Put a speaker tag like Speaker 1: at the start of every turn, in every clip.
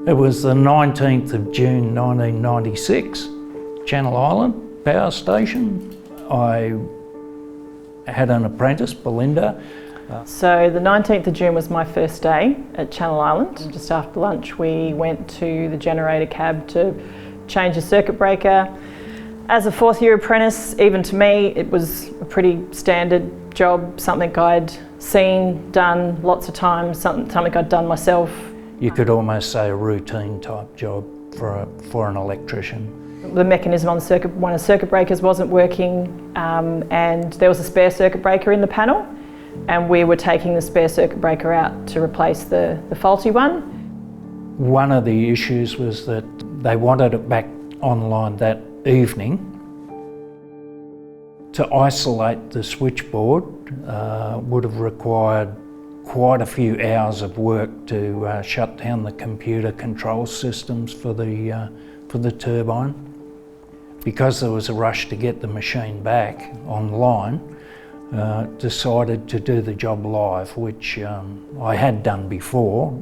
Speaker 1: It was the 19th of June 1996, Channel Island Power Station. I had an apprentice, Belinda.
Speaker 2: So the 19th of June was my first day at Channel Island. Just after lunch we went to the generator cab to change a circuit breaker. As a fourth year apprentice, even to me, it was a pretty standard job, something I'd seen, done lots of times, something I'd done myself.
Speaker 1: You could almost say a routine type job for an electrician.
Speaker 2: The mechanism on the circuit, one of the circuit breakers wasn't working, and there was a spare circuit breaker in the panel, and we were taking the spare circuit breaker out to replace the faulty one.
Speaker 1: One of the issues was that they wanted it back online that evening. To isolate the switchboard would have required quite a few hours of work to shut down the computer control systems for the turbine. Because there was a rush to get the machine back online, decided to do the job live, which I had done before,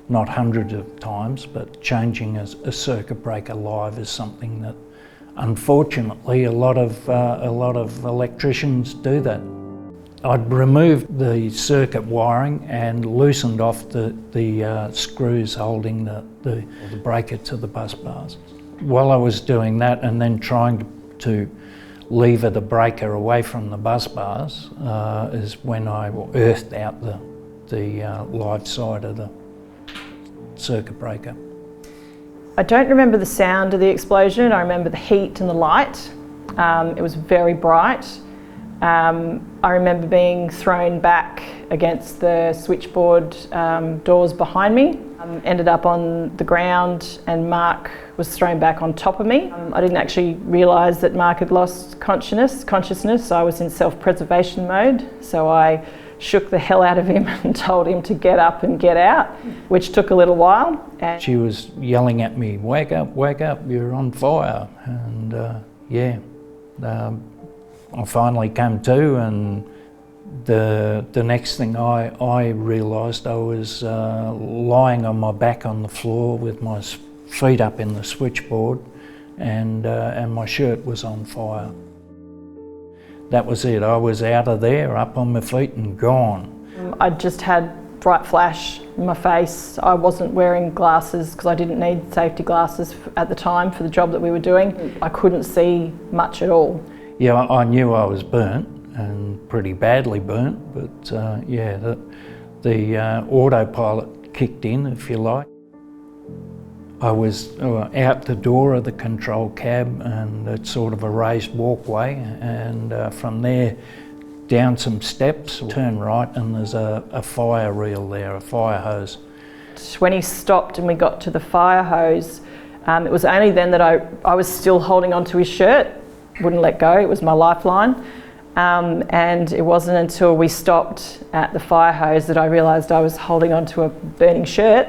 Speaker 1: not hundreds of times, but changing a circuit breaker live is something that unfortunately a lot of electricians do that. I'd removed the circuit wiring and loosened off the screws holding the breaker to the bus bars. While I was doing that and then trying to lever the breaker away from the bus bars is when I earthed out the live side of the circuit breaker.
Speaker 2: I don't remember the sound of the explosion. I remember the heat and the light. It was very bright. I remember being thrown back against the switchboard doors behind me. Ended up on the ground and Mark was thrown back on top of me. I didn't actually realise that Mark had lost consciousness. I was in self-preservation mode, so I shook the hell out of him and told him to get up and get out, which took a little while. And
Speaker 1: she was yelling at me, wake up, you're on fire. And I finally came to, and the next thing I realised, I was lying on my back on the floor with my feet up in the switchboard, and my shirt was on fire. That was it. I was out of there, up on my feet and gone.
Speaker 2: I just had bright flash in my face. I wasn't wearing glasses because I didn't need safety glasses at the time for the job that we were doing. I couldn't see much at all.
Speaker 1: Yeah, I knew I was burnt, and pretty badly burnt, but the autopilot kicked in, if you like. I was out the door of the control cab, and it's sort of a raised walkway, and from there down some steps, turn right, and there's a fire reel there, a fire hose.
Speaker 2: When he stopped and we got to the fire hose, it was only then that I was still holding onto his shirt, wouldn't let go, it was my lifeline. And it wasn't until we stopped at the fire hose that I realised I was holding onto a burning shirt.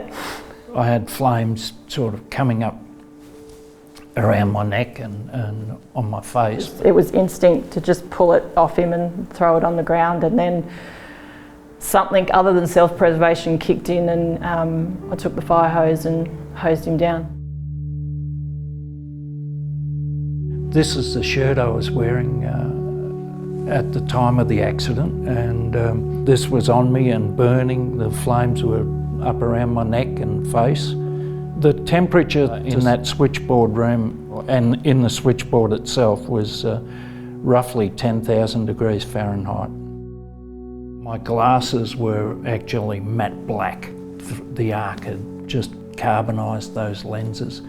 Speaker 1: I had flames sort of coming up around my neck and on my face.
Speaker 2: It was instinct to just pull it off him and throw it on the ground, and then something other than self-preservation kicked in, and I took the fire hose and hosed him down.
Speaker 1: This is the shirt I was wearing at the time of the accident, and this was on me and burning. The flames were up around my neck and face. The temperature in that switchboard room and in the switchboard itself was roughly 10,000 degrees Fahrenheit. My glasses were actually matte black. The arc had just carbonised those lenses.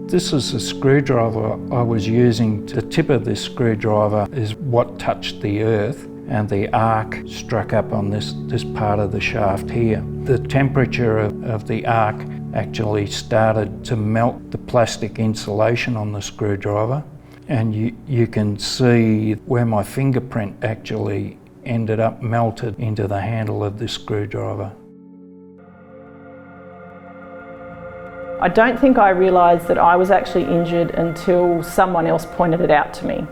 Speaker 1: This is the screwdriver I was using. The tip of this screwdriver is what touched the earth, and the arc struck up on this part of the shaft here. The temperature of the arc actually started to melt the plastic insulation on the screwdriver, and you can see where my fingerprint actually ended up melted into the handle of this screwdriver.
Speaker 2: I don't think I realised that I was actually injured until someone else pointed it out to me.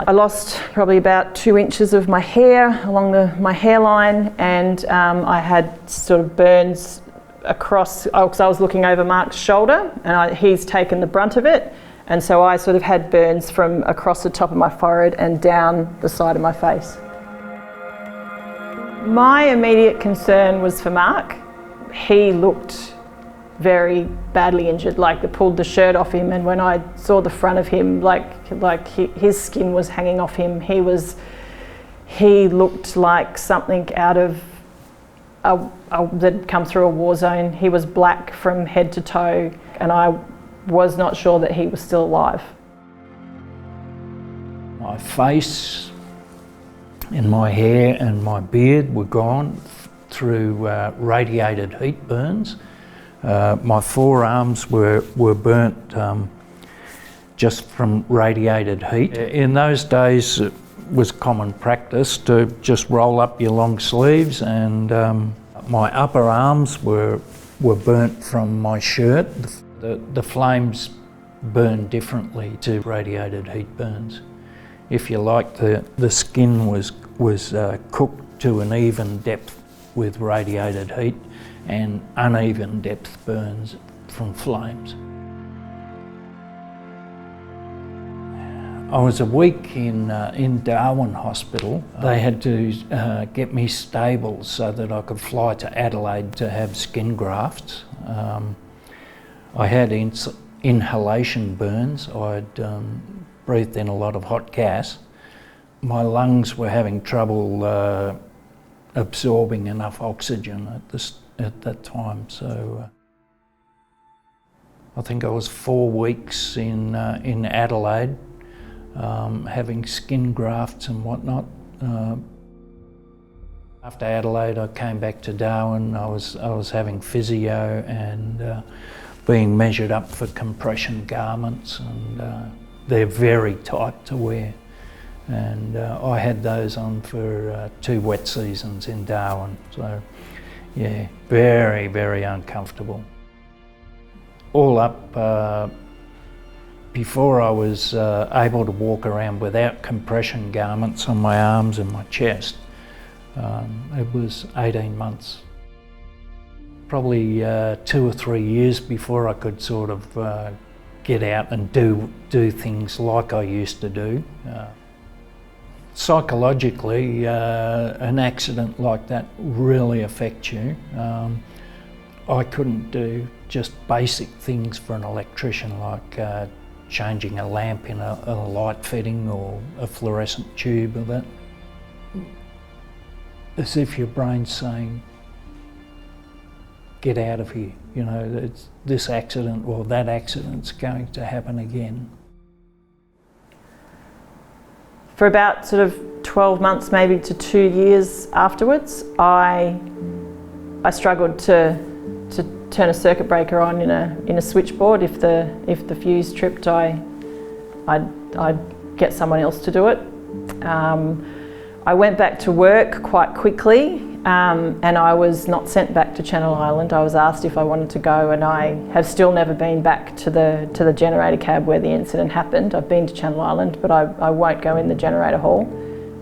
Speaker 2: I lost probably about 2 inches of my hair along my hairline, and I had sort of burns across, because I was looking over Mark's shoulder, and he's taken the brunt of it, and so I sort of had burns from across the top of my forehead and down the side of my face. My immediate concern was for Mark. He looked very badly injured, like they pulled the shirt off him, and when I saw the front of him, his skin was hanging off him. He looked like something out of that'd come through a war zone. He was black from head to toe, and I was not sure that he was still alive.
Speaker 1: My face and my hair and my beard were gone through radiated heat burns. My forearms were burnt just from radiated heat. In those days it was common practice to just roll up your long sleeves, and my upper arms were burnt from my shirt. The flames burn differently to radiated heat burns. If you like, the skin was cooked to an even depth with radiated heat, and uneven depth burns from flames. I was a week in Darwin Hospital. They had to get me stable so that I could fly to Adelaide to have skin grafts. I had inhalation burns. I'd breathed in a lot of hot gas. My lungs were having trouble absorbing enough oxygen at that time, so I think I was 4 weeks in Adelaide, having skin grafts and whatnot. After Adelaide, I came back to Darwin. I was having physio and being measured up for compression garments, and they're very tight to wear. And I had those on for 2 wet seasons in Darwin. So yeah, very, very uncomfortable. All up, before I was able to walk around without compression garments on my arms and my chest, it was 18 months. Probably 2 or 3 years before I could sort of get out and do things like I used to do. Psychologically, an accident like that really affects you. I couldn't do just basic things for an electrician, like changing a lamp in a light fitting or a fluorescent tube or that. As if your brain's saying, get out of here, you know, this accident or that accident's going to happen again. For about sort of 12 months, maybe to 2 years afterwards, I struggled to turn a circuit breaker on in a switchboard. If the fuse tripped, I'd get someone else to do it. I went back to work quite quickly, and I was not sent back to Channel Island. I was asked if I wanted to go, and I have still never been back to the generator cab where the incident happened. I've been to Channel Island, but I won't go in the generator hall.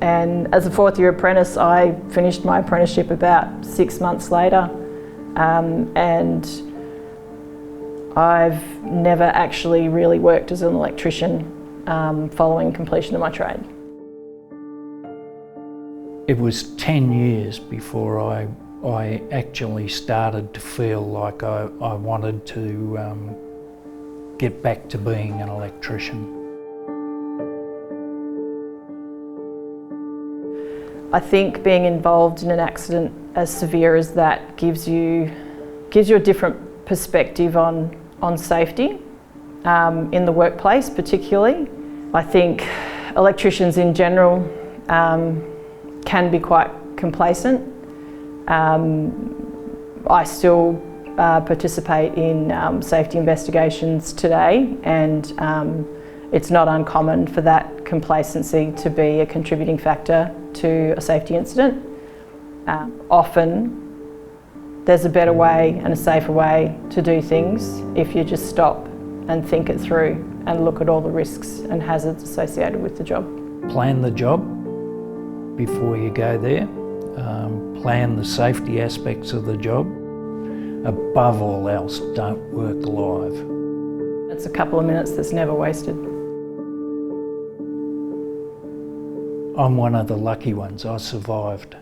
Speaker 1: And as a 4th year apprentice, I finished my apprenticeship about 6 months later, and I've never actually really worked as an electrician following completion of my trade. It was 10 years before I actually started to feel like I wanted to get back to being an electrician. I think being involved in an accident as severe as that gives you a different perspective on safety in the workplace particularly. I think electricians in general can be quite complacent. I still participate in safety investigations today, and it's not uncommon for that complacency to be a contributing factor to a safety incident. Often there's a better way and a safer way to do things if you just stop and think it through and look at all the risks and hazards associated with the job. Plan the job before you go there. Plan the safety aspects of the job. above all else, don't work live.
Speaker 2: It's a couple of minutes that's never wasted.
Speaker 1: I'm one of the lucky ones. I survived.